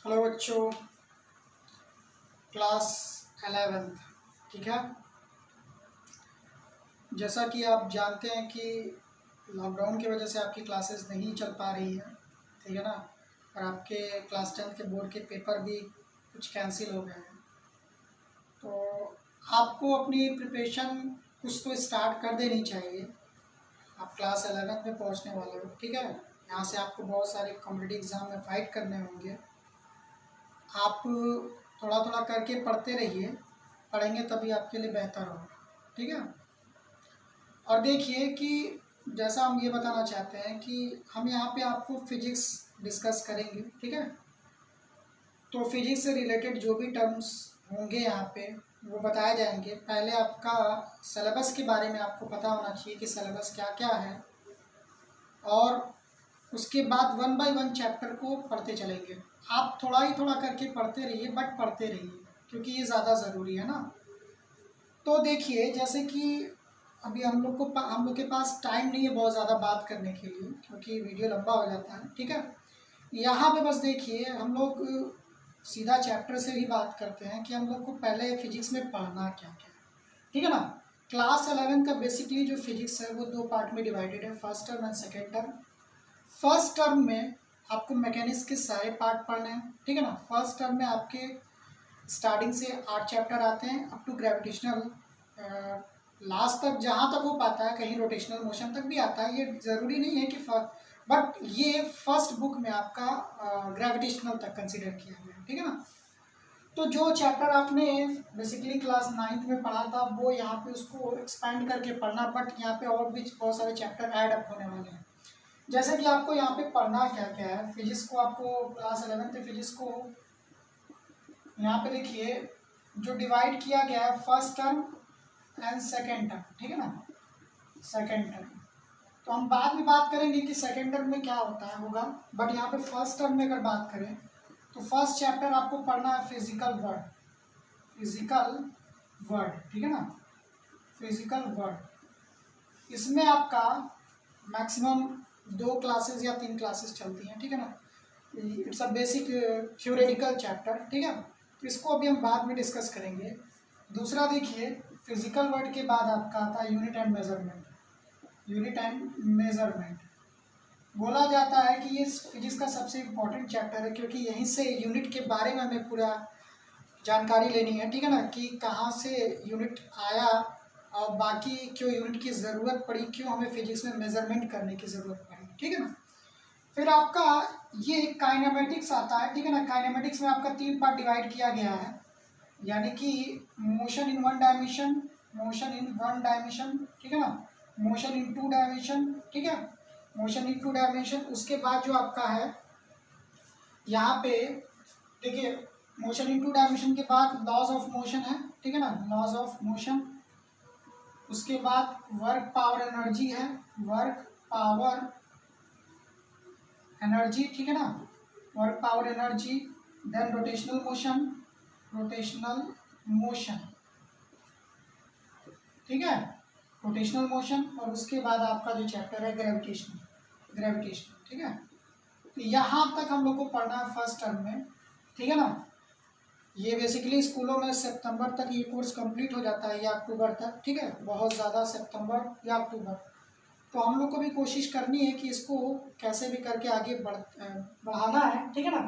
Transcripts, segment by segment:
Hello बच्चों, class 11th। ठीक है, जैसा कि आप जानते हैं कि लॉकडाउन की वजह से आपकी क्लासेस नहीं चल पा रही है, ठीक है ना। और आपके क्लास 10th के बोर्ड के पेपर भी कुछ कैंसिल हो गए हैं, तो आपको अपनी प्रिपरेशन कुछ तो स्टार्ट कर देनी चाहिए। आप क्लास 11th में पहुंचने वाले हो, ठीक है। यहाँ से आपको बहुत सारे कॉम्पिटिटिव एग्ज़ाम में फ़ाइट करने होंगे। आप थोड़ा थोड़ा करके पढ़ते रहिए, पढ़ेंगे तभी आपके लिए बेहतर होगा, ठीक है। और देखिए कि जैसा हम ये बताना चाहते हैं कि हम यहाँ पे आपको फिजिक्स डिस्कस करेंगे, ठीक है। तो फिजिक्स से रिलेटेड जो भी टर्म्स होंगे यहाँ पे वो बताए जाएंगे। पहले आपका सिलेबस के बारे में आपको पता होना चाहिए कि सिलेबस क्या क्या है, और उसके बाद 1 बाय 1 चैप्टर को पढ़ते चलेंगे। आप थोड़ा ही थोड़ा करके पढ़ते रहिए, बट पढ़ते रहिए क्योंकि ये ज़्यादा ज़रूरी है ना। तो देखिए, जैसे कि अभी हम लोग के पास टाइम नहीं है बहुत ज़्यादा बात करने के लिए, क्योंकि वीडियो लंबा हो जाता है, ठीक है। यहाँ पे बस देखिए, हम लोग सीधा चैप्टर से ही बात करते हैं कि हम लोग को पहले फिजिक्स में पढ़ना क्या क्या है, ठीक है ना। क्लास 11 का बेसिकली जो फिजिक्स है वो 2 पार्ट में डिवाइडेड है, first term and second term. First term में आपको मैकेनिक्स के सारे पार्ट पढ़ने हैं, ठीक है ना। फर्स्ट टर्म में आपके स्टार्टिंग से 8 चैप्टर आते हैं अप टू ग्रेविटेशनल, लास्ट तक जहाँ तक हो पाता है, कहीं रोटेशनल मोशन तक भी आता है। ये ज़रूरी नहीं है कि बट ये फर्स्ट बुक में आपका ग्रेविटेशनल तक कंसिडर किया गया है, ठीक है ना। तो जो चैप्टर आपने बेसिकली क्लास 9th में पढ़ा था वो यहाँ पे उसको एक्सपैंड करके पढ़ना, बट यहाँ पे और भी बहुत सारे चैप्टर ऐड अप होने वाले हैं। जैसे कि आपको यहाँ पे पढ़ना क्या क्या है, फिजिक्स को आपको क्लास 11th फिजिक्स को यहाँ पे देखिए जो डिवाइड किया गया है first term and second term, ठीक है ना। सेकेंड टर्म तो हम बाद में बात करेंगे कि सेकेंड टर्म में क्या होता है होगा, बट यहाँ पे फर्स्ट टर्म में अगर बात करें तो फर्स्ट चैप्टर आपको पढ़ना है फिजिकल वर्ड, फिजिकल वर्ड, ठीक है ना। फिजिकल वर्ड, इसमें आपका मैक्सिमम 2 क्लासेस या 3 क्लासेस चलती हैं, ठीक है ना। It's a basic theoretical chapter, ठीक है। तो इसको अभी हम बाद में डिस्कस करेंगे। दूसरा देखिए, फिजिकल वर्ड के बाद आपका आता है unit and measurement. Unit and measurement बोला जाता है कि ये फिजिक्स का सबसे इम्पोर्टेंट चैप्टर है, क्योंकि यहीं से यूनिट के बारे में हमें पूरा जानकारी लेनी है, ठीक है ना। कि कहाँ से यूनिट आया और बाकी क्यों यूनिट की ज़रूरत पड़ी, क्यों हमें फिजिक्स में मेजरमेंट करने की ज़रूरत पड़ी, ठीक है ना। फिर आपका ये काइनेमेटिक्स आता है, ठीक है ना। काइनेमेटिक्स में आपका 3 पार्ट डिवाइड किया गया है, यानी कि motion in 1 dimension, motion in 1 dimension, ठीक है ना। मोशन इन 2 डायमेंशन, ठीक है, मोशन इन 2 डायमेंशन। उसके बाद जो आपका है यहाँ पे देखिए, मोशन इन 2 डायमेंशन के बाद लॉज ऑफ मोशन है, ठीक है ना, लॉज ऑफ मोशन। उसके बाद वर्क पावर एनर्जी है, वर्क पावर एनर्जी, ठीक है ना, work power energy. Then rotational motion, rotational motion, ठीक है, रोटेशनल मोशन। और उसके बाद आपका जो चैप्टर है ग्रेविटेशन, ग्रेविटेशन, ठीक है। तो यहाँ तक हम लोग को पढ़ना है फर्स्ट टर्म में, ठीक है ना। ये बेसिकली स्कूलों में सितंबर तक ये कोर्स कंप्लीट हो जाता है या अक्टूबर तक, ठीक है, बहुत ज़्यादा सितंबर या अक्टूबर। तो हम लोग को भी कोशिश करनी है कि इसको कैसे भी करके आगे बढ़ाना है, ठीक है ना।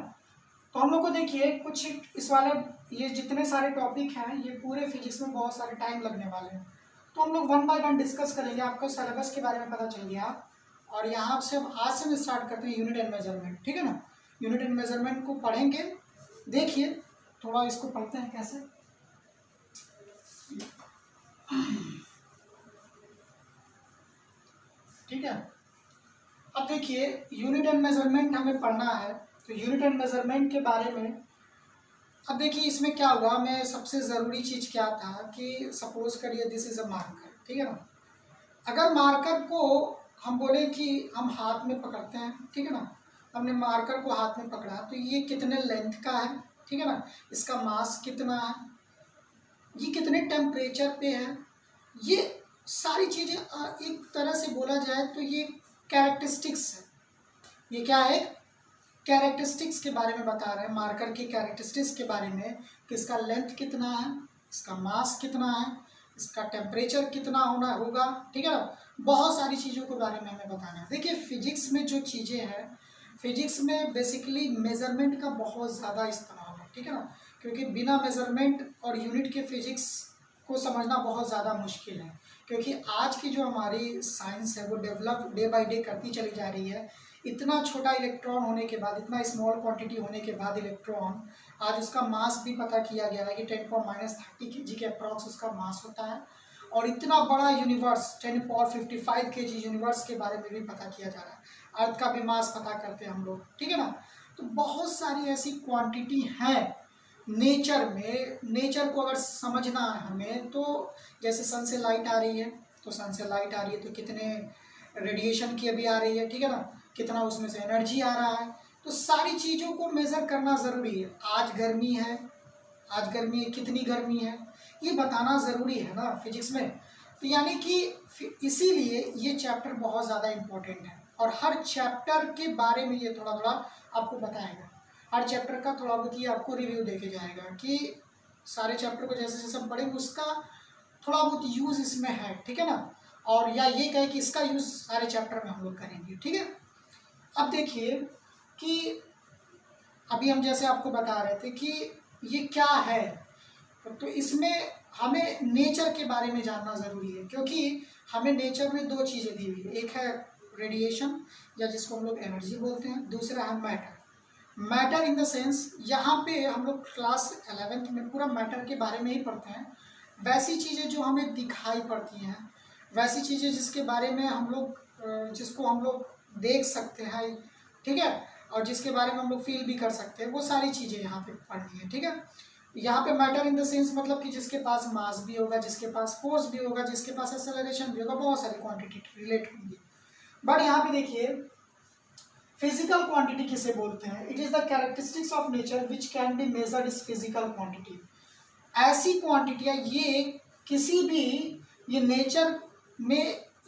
तो हम लोग को देखिए कुछ इस वाले ये जितने सारे टॉपिक हैं ये पूरे फिजिक्स में बहुत सारे टाइम लगने वाले हैं, तो हम लोग 1 बाय 1 डिस्कस करेंगे। आपको सिलेबस के बारे में पता चल गया, और यहाँ से हम आज से हम स्टार्ट करते हैं यूनिट एंड मेजरमेंट, ठीक है ना। यूनिट एंड मेजरमेंट को पढ़ेंगे। देखिए थोड़ा इसको पढ़ते हैं कैसे, ठीक है। अब देखिए यूनिट एंड मेजरमेंट हमें पढ़ना है, तो यूनिट एंड मेजरमेंट के बारे में अब देखिए इसमें क्या हुआ, मैं सबसे ज़रूरी चीज़ क्या था कि सपोज करिए दिस इज़ अ मार्कर, ठीक है ना। अगर मार्कर को हम बोले कि हम हाथ में पकड़ते हैं, ठीक है ना, हमने मार्कर को हाथ में पकड़ा तो ये कितने लेंथ का है, ठीक है ना, इसका मास कितना है, ये कितने टेम्परेचर पे है, ये सारी चीज़ें एक तरह से बोला जाए तो ये कैरेक्टरिस्टिक्स है। ये क्या है, कैरेक्टरिस्टिक्स के बारे में बता रहे हैं, मार्कर की कैरेक्टरिस्टिक्स के बारे में कि इसका लेंथ कितना है, इसका मास कितना है, इसका टेम्परेचर कितना होना होगा, ठीक है ना। बहुत सारी चीज़ों के बारे में हमें बताना है। देखिए फिजिक्स में जो चीज़ें हैं, फिजिक्स में बेसिकली मेजरमेंट का बहुत ज़्यादा इस्तेमाल है, ठीक है ना, क्योंकि बिना मेजरमेंट और यूनिट के फिजिक्स को समझना बहुत ज़्यादा मुश्किल है। क्योंकि आज की जो हमारी साइंस है वो डेवलप डे बाय डे करती चली जा रही है। इतना छोटा इलेक्ट्रॉन होने के बाद, इतना स्मॉल क्वांटिटी होने के बाद इलेक्ट्रॉन, आज उसका मास भी पता किया गया है कि 10⁻³ kg के अप्रॉक्स उसका मास होता है। और इतना बड़ा यूनिवर्स 10⁻55 kg यूनिवर्स के बारे में भी पता किया जा रहा है। अर्थ का भी मास पता करते हैं हम लोग, ठीक है ना। तो बहुत सारी ऐसी क्वांटिटी हैं नेचर में। नेचर को अगर समझना है हमें तो जैसे सन से लाइट आ रही है, तो सन से लाइट आ रही है तो कितने रेडिएशन की अभी आ रही है, ठीक है ना, कितना उसमें से एनर्जी आ रहा है। तो सारी चीज़ों को मेज़र करना ज़रूरी है। आज गर्मी है, आज गर्मी है, कितनी गर्मी है, ये बताना ज़रूरी है ना फिजिक्स में। तो यानी कि इसीलिए ये चैप्टर बहुत ज़्यादा इम्पोर्टेंट है और हर चैप्टर के बारे में ये थोड़ा थोड़ा आपको बताएगा। हर चैप्टर का थोड़ा बहुत ये आपको रिव्यू देके जाएगा कि सारे चैप्टर को जैसे जैसे हम पढ़ेंगे उसका थोड़ा बहुत यूज़ इसमें है, ठीक है ना। और या ये कहे कि इसका यूज़ सारे चैप्टर में हम लोग करेंगे, ठीक है। अब देखिए कि अभी हम जैसे आपको बता रहे थे कि ये क्या है, तो इसमें हमें नेचर के बारे में जानना ज़रूरी है। क्योंकि हमें नेचर में दो चीज़ें दी हुई है, एक है रेडिएशन या जिसको हम लोग एनर्जी बोलते हैं, दूसरा है matter. Matter in the sense, यहाँ पे हम लोग क्लास 11th में पूरा मैटर के बारे में ही पढ़ते हैं। वैसी चीज़ें जो हमें दिखाई पड़ती हैं, वैसी चीज़ें जिसके बारे में हम लोग जिसको हम लोग देख सकते हैं, ठीक है, और जिसके बारे में हम लोग फील भी कर सकते हैं, वो सारी चीज़ें यहाँ पे पढ़नी है, ठीक है। यहाँ पे मैटर इन द सेंस मतलब कि जिसके पास मास भी होगा, जिसके पास फोर्स भी होगा, जिसके पास एक्सेलरेशन भी होगा, बहुत सारी क्वांटिटी रिलेट होंगी। बट यहाँ पे देखिए फिजिकल क्वांटिटी किसे बोलते हैं? It is the characteristics of nature which can be measured is physical quantity. ऐसी क्वांटिटियाँ ये किसी भी, ये नेचर में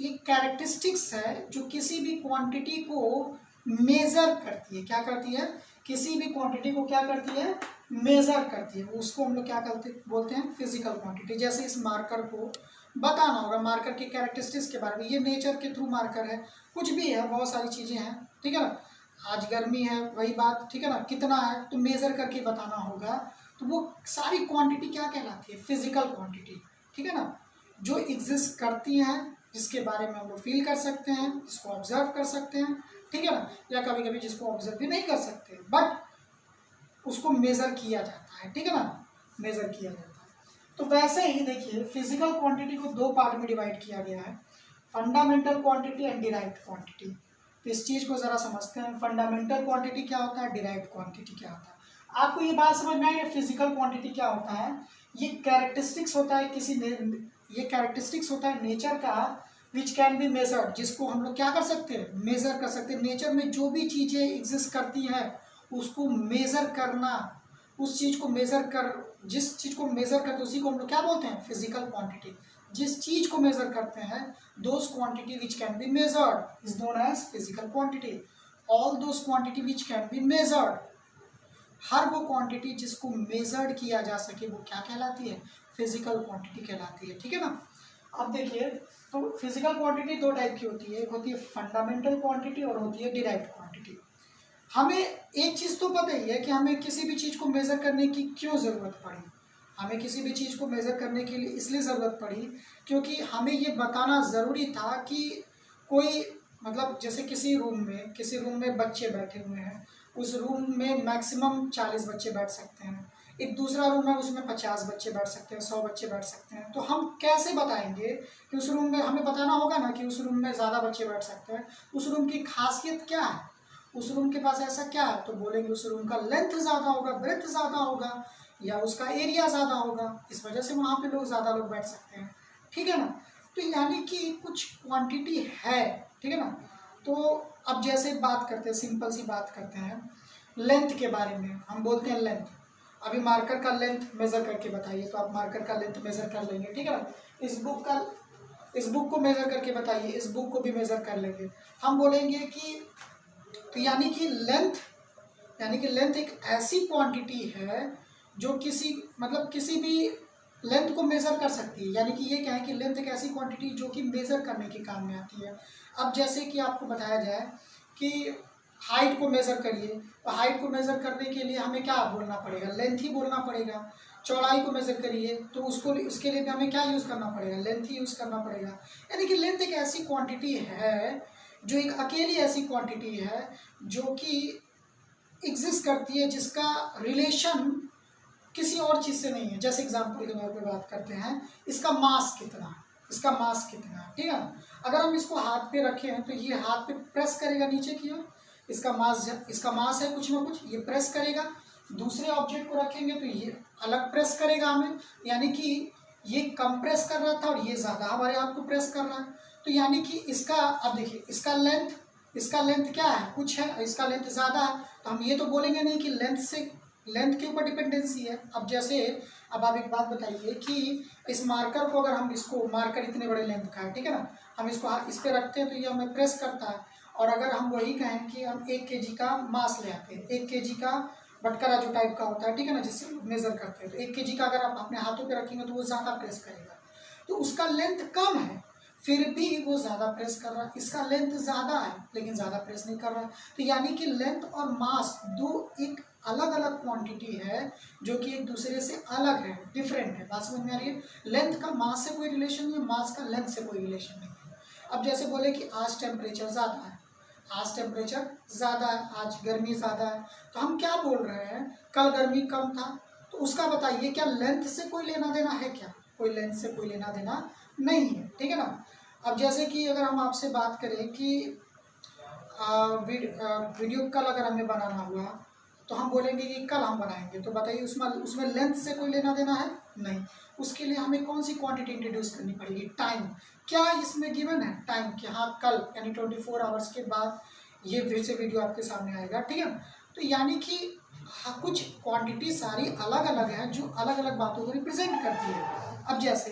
एक कैरेक्टरिस्टिक्स है जो किसी भी क्वांटिटी को मेज़र करती है। क्या करती है? किसी भी क्वांटिटी को क्या करती है? मेज़र करती है। उसको हम लोग क्या बोलते हैं? Physical quantity. जैसे इस मार्कर को बताना होगा, मार्कर के कैरेक्टरिस्टिक्स के बारे में, ये नेचर के थ्रू मार्कर है, कुछ भी है, बहुत सारी चीज़ें हैं, ठीक है ना। आज गर्मी है, वही बात, ठीक है ना, कितना है तो मेज़र करके बताना होगा। तो वो सारी क्वांटिटी क्या कहलाती है? फिजिकल क्वांटिटी, ठीक है ना, जो एग्जिस्ट करती हैं, जिसके बारे में हम लोग फील कर सकते हैं, जिसको ऑब्जर्व कर सकते हैं, ठीक है ना, या कभी कभी जिसको ऑब्जर्व भी नहीं कर सकते बट उसको मेज़र किया जाता है, ठीक है ना, मेज़र किया जाता है। तो वैसे ही देखिए फिजिकल क्वांटिटी को दो पार्ट में डिवाइड किया गया है, fundamental quantity and derived quantity. तो इस चीज़ को ज़रा समझते हैं, फंडामेंटल क्वांटिटी क्या होता है, डिराइव्ड क्वांटिटी क्या होता है। आपको ये बात समझ में आई, फिजिकल क्वांटिटी क्या होता है? ये कैरेक्टरिस्टिक्स होता है ये कैरेक्टरिस्टिक्स होता है नेचर का विच कैन बी मेजर्ड, जिसको हम लोग क्या कर सकते हैं? मेज़र कर सकते हैं। नेचर में जो भी चीज़ें एग्जिस्ट करती हैं उसको मेज़र करना, उस चीज़ को मेज़र कर, जिस चीज़ को मेज़र करते हैं उसी को हम लोग क्या बोलते हैं? Physical quantity. जिस चीज़ को मेज़र करते हैं, those quantity which can be measured is known as physical quantity. All those quantity which can be measured, हर वो क्वांटिटी जिसको मेजर्ड किया जा सके वो क्या कहलाती है? फिजिकल क्वांटिटी कहलाती है, ठीक है ना। अब देखिए तो फिजिकल क्वांटिटी दो टाइप की होती है, एक होती है फंडामेंटल क्वांटिटी और होती है डिराइव्ड क्वांटिटी। हमें एक चीज़ तो पता ही है कि हमें किसी भी चीज़ को मेज़र करने की क्यों ज़रूरत पड़ी। हमें किसी भी चीज़ को मेज़र करने के लिए इसलिए ज़रूरत पड़ी क्योंकि हमें ये बताना ज़रूरी था कि कोई, मतलब जैसे किसी रूम में बच्चे बैठे हुए हैं, उस रूम में मैक्सिमम 40 बच्चे बैठ सकते हैं। एक दूसरा रूम है उसमें 50 बच्चे बैठ सकते हैं, 100 बच्चे बैठ सकते हैं। तो हम कैसे बताएंगे कि उस रूम में, हमें बताना होगा ना कि उस रूम में ज़्यादा बच्चे बैठ सकते हैं, उस रूम की खासियत क्या है, उस रूम के पास ऐसा क्या है। तो बोलेंगे उस रूम का लेंथ ज़्यादा होगा, ब्रेथ ज़्यादा होगा, या उसका एरिया ज़्यादा होगा, इस वजह से वहाँ पे ज़्यादा लोग बैठ सकते हैं, ठीक है ना। तो यानी कि कुछ क्वांटिटी है, ठीक है ना। तो अब जैसे बात करते हैं, सिंपल सी बात करते हैं लेंथ के बारे में। हम बोलते हैं लेंथ, अभी मार्कर का लेंथ मेज़र करके बताइए, तो आप मार्कर का लेंथ मेज़र कर लेंगे, ठीक है ना। इस बुक को मेज़र करके बताइए, इस बुक को भी मेज़र कर लेंगे। हम बोलेंगे कि तो यानी कि लेंथ यानी कि लेंथ एक ऐसी क्वांटिटी है जो किसी भी लेंथ को मेज़र कर सकती है। यानी कि ये क्या है कि लेंथ एक ऐसी क्वांटिटी जो कि मेज़र करने के काम में आती है। अब जैसे कि आपको बताया जाए कि हाइट को मेज़र करिए, तो हाइट को मेज़र करने के लिए हमें क्या बोलना पड़ेगा, लेंथ ही बोलना पड़ेगा। चौड़ाई को मेज़र करिए तो उसके लिए भी हमें क्या यूज़ करना पड़ेगा, लेंथ ही यूज़ करना पड़ेगा। यानी कि लेंथ एक ऐसी क्वांटिटी है जो एक अकेली ऐसी क्वांटिटी है जो कि एग्जिस्ट करती है, जिसका रिलेशन किसी और चीज़ से नहीं है। जैसे एग्जांपल के तौर पे बात करते हैं, इसका मास कितना, ठीक है। अगर हम इसको हाथ पे रखें तो ये हाथ पे प्रेस करेगा नीचे की ओर, इसका मास है कुछ ना कुछ, ये प्रेस करेगा। दूसरे ऑब्जेक्ट को रखेंगे तो ये अलग प्रेस करेगा हमें, यानी कि ये कम प्रेस कर रहा था और ये ज़्यादा हमारे हाथ को प्रेस कर रहा है। तो यानी कि इसका, अब देखिए इसका लेंथ क्या है, कुछ है, इसका लेंथ ज़्यादा है, तो हम ये तो बोलेंगे नहीं कि लेंथ के ऊपर डिपेंडेंसी है। अब आप एक बात बताइए कि इस मार्कर को, अगर हम इसको, मार्कर इतने बड़े लेंथ का है, ठीक है ना, हम इसको इस पे रखते हैं तो ये हमें प्रेस करता है। और अगर हम वही कहें कि हम 1 kg का मास ले आते हैं, 1 kg का बटकरा जो टाइप का होता है, ठीक है ना, जिससे मेज़र करते हैं, तो 1 kg का अगर आप अपने हाथों पे रखेंगे तो वो ज़्यादा प्रेस करेगा, तो उसका लेंथ कम है फिर भी वो ज़्यादा प्रेस कर रहा है। इसका लेंथ ज़्यादा है लेकिन ज़्यादा प्रेस नहीं कर रहा है। तो यानी कि लेंथ और मास दो एक अलग अलग क्वांटिटी है जो कि एक दूसरे से अलग है, डिफरेंट है। बात समझ में आ रही है? लेंथ का मास से कोई रिलेशन नहीं है, मास का लेंथ से कोई रिलेशन नहीं है। अब जैसे बोले कि आज टेम्परेचर ज़्यादा है, आज गर्मी ज़्यादा है, तो हम क्या बोल रहे हैं, कल गर्मी कम था, तो उसका बताइए क्या लेंथ से कोई लेना देना है क्या? कोई लेंथ से कोई लेना देना नहीं है, ठीक है ना। अब जैसे कि अगर हम आपसे बात करें कि वीडियो कल अगर हमें बनाना हुआ तो हम बोलेंगे कि कल हम बनाएंगे, तो बताइए उसमें लेंथ से कोई लेना देना है नहीं। उसके लिए हमें कौन सी क्वांटिटी इंट्रोड्यूस करनी पड़ेगी, टाइम। क्या इसमें गिवन है टाइम कि हाँ कल यानी 24 आवर्स के बाद ये फिर से वीडियो आपके सामने आएगा, ठीक है। तो यानी कि हाँ, कुछ क्वांटिटी सारी अलग अलग हैं जो अलग अलग बातों को रिप्रेजेंट करती है। अब जैसे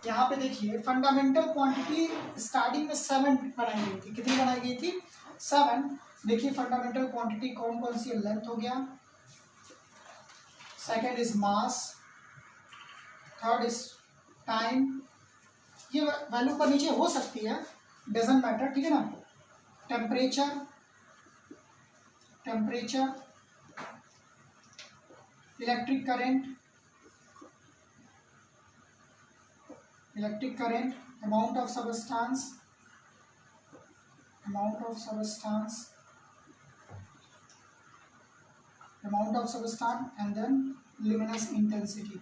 यहाँ पे देखिए फंडामेंटल क्वांटिटी स्टार्टिंग में 7 बनाई गई थी। कितनी बनाई गई थी? 7। देखिए फंडामेंटल क्वांटिटी कौन कौन सी है? लेंथ हो गया, second is mass, third is time. ये वैल्यू पर नीचे हो सकती है, डजंट मैटर, ठीक है ना। Temperature, electric current, amount of substance, and then luminous intensity.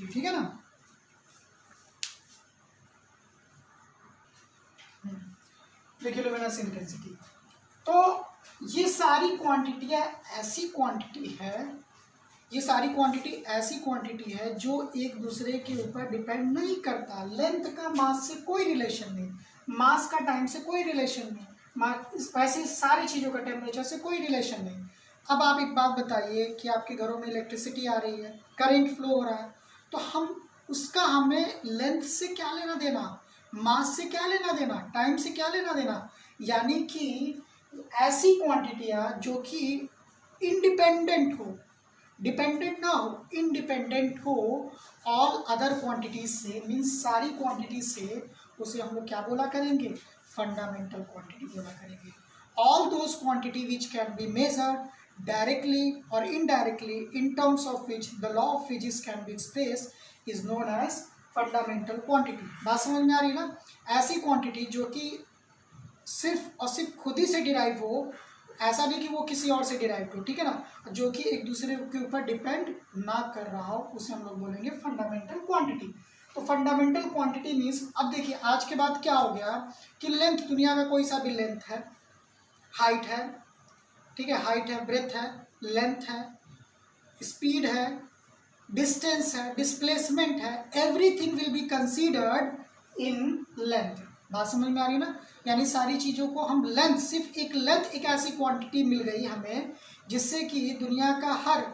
ठीक है ना। देखिए लुमिनस इंटेंसिटी, तो ये सारी क्वांटिटी ऐसी क्वांटिटी है जो एक दूसरे के ऊपर डिपेंड नहीं करता। लेंथ का मास से कोई रिलेशन नहीं, मास का टाइम से कोई रिलेशन नहीं, वैसे सारी चीज़ों का टेम्परेचर से कोई रिलेशन नहीं। अब आप एक बात बताइए कि आपके घरों में इलेक्ट्रिसिटी आ रही है, करंट फ्लो हो रहा है, तो हमें लेंथ से क्या लेना देना, मास से क्या लेना देना, टाइम से क्या लेना देना। यानी कि ऐसी क्वांटिटियाँ जो कि इंडिपेंडेंट हो, डिपेंडेंट ना हो, इंडिपेंडेंट हो ऑल अदर क्वांटिटीज से, मीन्स सारी क्वांटिटी से, उसे हम लोग क्या बोला करेंगे? फंडामेंटल क्वांटिटी बोला करेंगे। All those quantity which can be measured directly or indirectly in terms of which the law of physics can be expressed is known as fundamental quantity। बात समझ में आ रही है ना। ऐसी क्वांटिटी जो कि सिर्फ और सिर्फ खुद ही से डिराइव हो, ऐसा नहीं कि वो किसी और से डिराइव हो, ठीक है ना, जो कि एक दूसरे के ऊपर डिपेंड ना कर रहा हो, उसे हम लोग बोलेंगे फंडामेंटल क्वांटिटी। तो फंडामेंटल क्वांटिटी मीन्स, अब देखिए आज के बाद क्या हो गया कि लेंथ, दुनिया में कोई सा भी लेंथ है, हाइट है, ठीक है, हाइट है, ब्रेथ है, लेंथ है, स्पीड है, डिस्टेंस है, डिस्प्लेसमेंट है, everything will be considered in length. बात समझ में आ रही है ना। यानी सारी चीज़ों को हम लेंथ, सिर्फ एक ऐसी क्वांटिटी मिल गई हमें जिससे कि दुनिया का हर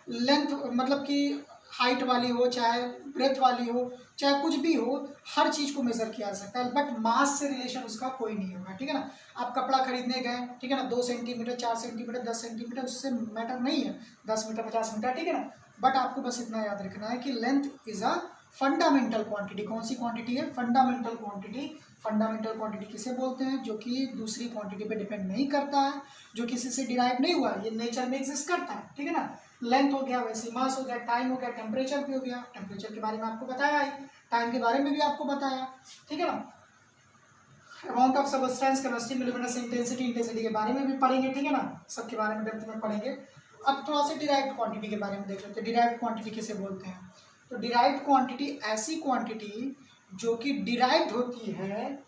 लेंथ, मतलब कि हाइट वाली हो, चाहे ब्रेथ वाली हो, चाहे कुछ भी हो, हर चीज़ को मेजर किया जा सकता है, बट मास से रिलेशन उसका कोई नहीं होगा, ठीक है ना। आप कपड़ा खरीदने गए, ठीक है ना, 2 सेंटीमीटर, 4 सेंटीमीटर, 10 सेंटीमीटर, उससे मैटर नहीं है, 10 मीटर, 50 मीटर, ठीक है ना। बट आपको बस इतना याद रखना है कि length is a fundamental quantity. कौन सी क्वांटिटी है? Fundamental quantity. फंडामेंटल क्वांटिटी किसे बोलते हैं? जो कि दूसरी क्वांटिटी पे डिपेंड नहीं करता है, जो किसी से डिराइव नहीं हुआ, ये नेचर में एग्जिस्ट करता है, ठीक है ना। लेंथ हो गया, वैसे मास हो गया, टाइम हो गया, टेम्परेचर भी हो गया, टेम्परेचर के बारे में आपको बताया है, टाइम के बारे में भी आपको बताया, ठीक है ना। Amount of substance, chemistry, luminous intensity, intensity के बारे में भी पढ़ेंगे, ठीक है ना, सबके बारे में डेप्थ में पढ़ेंगे। अब थोड़ा सा डिराइव्ड क्वांटिटी के बारे में देख लेते हैं। डिराइव्ड क्वांटिटी किसे बोलते हैं? तो डिराइव्ड क्वांटिटी ऐसी क्वांटिटी जो कि डिराइव्ड होती है,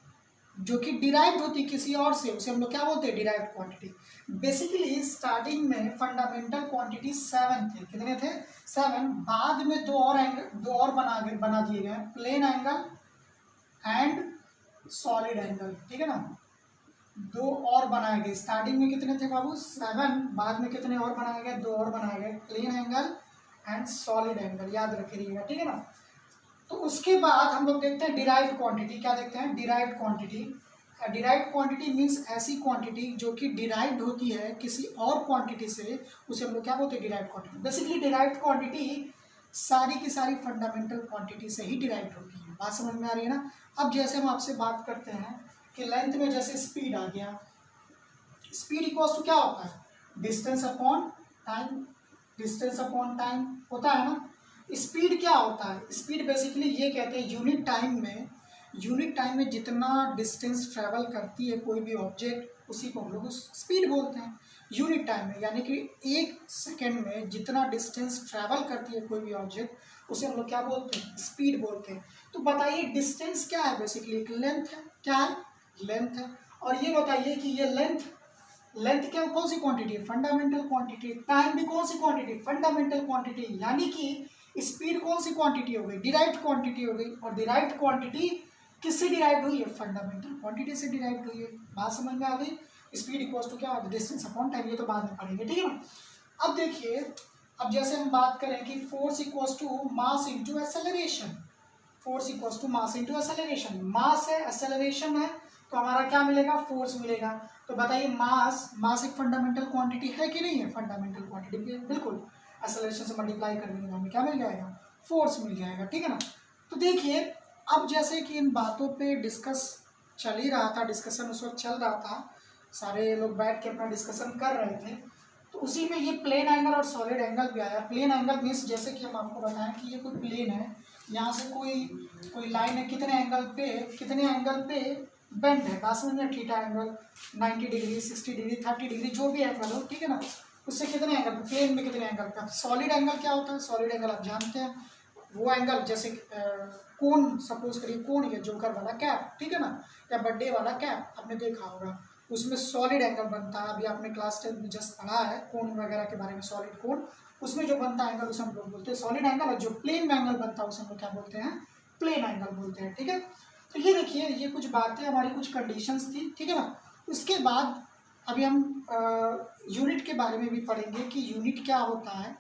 जो कि डिराइव्ड होती किसी और से, उसे हम लोग क्या बोलते हैं? Derived quantity. बेसिकली स्टार्टिंग में फंडामेंटल क्वांटिटी 7 थे। कितने थे? 7। बाद में दो और बना दिए गए, plane angle and solid angle, ठीक है ना। 2 और बनाए गए। स्टार्टिंग में कितने थे बाबू? 7। बाद में कितने और बनाए गए? 2 और बनाए गए, plane angle and solid angle, याद रखिएगा, ठीक है ना। तो उसके बाद हम लोग देखते हैं डिराइव्ड क्वांटिटी। क्या देखते हैं? Derived quantity. Derived quantity means ऐसी क्वांटिटी जो कि डिराइव्ड होती है किसी और क्वांटिटी से, उसे हम लोग क्या बोलते हैं? Derived quantity. Basically derived quantity सारी की सारी फंडामेंटल क्वांटिटी से ही डिराइव्ड होती है। बात समझ में आ रही है ना। अब जैसे हम आपसे बात करते हैं कि लेंथ में जैसे स्पीड आ गया, स्पीड इक्वल्स टू क्या होता है? Distance upon time. Distance upon time होता है ना। स्पीड क्या होता है? स्पीड बेसिकली ये कहते हैं यूनिट टाइम में जितना डिस्टेंस ट्रैवल करती है कोई भी ऑब्जेक्ट, उसी को हम लोग स्पीड बोलते हैं यूनिट टाइम में। यानी कि 1 सेकेंड में जितना डिस्टेंस ट्रैवल करती है कोई भी ऑब्जेक्ट, उसे हम लोग क्या बोलते हैं? स्पीड बोलते हैं। तो बताइए डिस्टेंस क्या है? बेसिकली एक लेंथ है। क्या है? लेंथ है। और ये बताइए कि ये लेंथ क्या, कौन सी क्वांटिटी है? Fundamental quantity. टाइम भी कौन सी क्वांटिटी? Fundamental quantity. यानी कि स्पीड कौन सी क्वांटिटी हो गई? डिराइव्ड क्वांटिटी हो गई। और डिराइव्ड क्वांटिटी किससे डिराइव्ड हुई है? फंडामेंटल क्वांटिटी से डिराइव्ड हुई है। बात समझ में आ गई। स्पीड इक्वल्स टू क्या? Distance upon time. ये तो बाद में पढ़ेंगे, ठीक है ना। अब देखिए, अब जैसे हम बात करें कि force equals to mass into acceleration. Force equals to mass into acceleration. Mass है, एक्सेलरेशन है, तो हमारा क्या मिलेगा? फोर्स मिलेगा। तो बताइए मास एक फंडामेंटल क्वांटिटी है कि नहीं है? फंडामेंटल क्वांटिटी, बिल्कुल। एक्सेलरेशन से मल्टीप्लाई कर देंगे, हमें क्या मिल जाएगा? फोर्स मिल जाएगा, ठीक है ना। तो देखिए, अब जैसे कि इन बातों पे डिस्कस चल ही रहा था, डिस्कशन उस वक्त चल रहा था, सारे लोग बैठ के अपना डिस्कशन कर रहे थे, तो उसी में ये प्लेन एंगल और सॉलिड एंगल भी आया। प्लेन एंगल मीन्स जैसे कि हम आपको बताएं कि ये कोई प्लेन है, यहाँ से कोई लाइन है, कितने एंगल पे बेंड है। बात समझ में? Theta angle 90 degree, 60 degree, 30 degree, जो भी एंगल हो, ठीक है ना। उससे कितने एंगल पे, प्लेन में कितने एंगल पे। सॉलिड एंगल क्या होता है? सॉलिड एंगल आप जानते हैं, वो एंगल जैसे कोन, सपोज करिए कोन, या जोकर वाला कैप, ठीक है ना, या बर्थडे वाला कैप आपने देखा होगा, उसमें सॉलिड एंगल बनता है। अभी आपने क्लास 10 में जस्ट पढ़ा है कोन वगैरह के बारे में, सॉलिड कोन, उसमें जो बनता है एंगल उसे हम लोग बोलते हैं सॉलिड एंगल। और जो प्लेन में एंगल बनता है उसे हम लोग क्या बोलते हैं? प्लेन एंगल बोलते हैं, ठीक है। तो ये देखिए, ये कुछ बातें हमारी, कुछ कंडीशंस थी, ठीक है ना। उसके बाद अभी हम यूनिट के बारे में भी पढ़ेंगे कि यूनिट क्या होता है,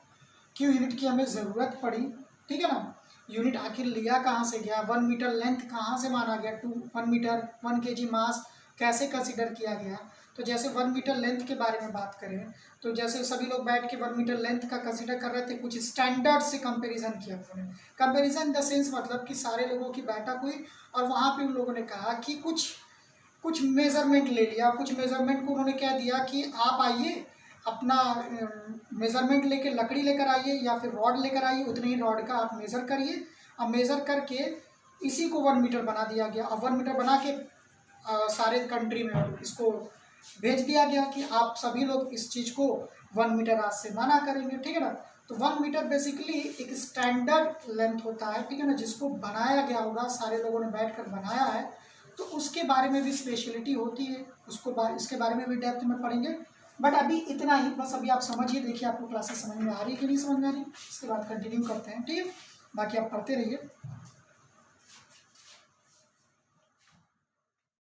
क्यों यूनिट की हमें ज़रूरत पड़ी, ठीक है ना। यूनिट आखिर लिया कहाँ से गया, 1 मीटर लेंथ कहाँ से माना गया, 1 मीटर 1 kg मास कैसे कंसिडर किया गया। तो जैसे 1 मीटर लेंथ के बारे में बात करें, तो जैसे सभी लोग बैठ के 1 मीटर लेंथ का कंसिडर कर रहे थे, कुछ स्टैंडर्ड से कंपैरिजन किया उन्होंने। कंपैरिजन द सेंस मतलब कि सारे लोगों की बैठक हुई और वहाँ पे उन लोगों ने कहा कि कुछ मेज़रमेंट ले लिया। कुछ मेज़रमेंट को उन्होंने क्या दिया कि आप आइए, अपना मेज़रमेंट लेके लकड़ी लेकर आइए या फिर रॉड लेकर आइए, उतने ही रॉड का आप मेज़र करिए। अब मेज़र करके इसी को 1 मीटर बना दिया गया। अब 1 मीटर बना के सारे कंट्री में इसको भेज दिया गया कि आप सभी लोग इस चीज़ को 1 मीटर आज से माना करेंगे, ठीक है ना। तो 1 मीटर बेसिकली एक स्टैंडर्ड लेंथ होता है, ठीक है ना, जिसको बनाया गया होगा, सारे लोगों ने बैठकर बनाया है। तो उसके बारे में भी स्पेशलिटी होती है, इसके बारे में भी डेप्थ में पढ़ेंगे। बट अभी इतना ही, बस अभी आप समझिए, देखिए आपको क्लासेस समझ में आ रही है कि नहीं समझ में आ रही, इसके बाद कंटिन्यू करते हैं, ठीक है। बाकी आप पढ़ते रहिए।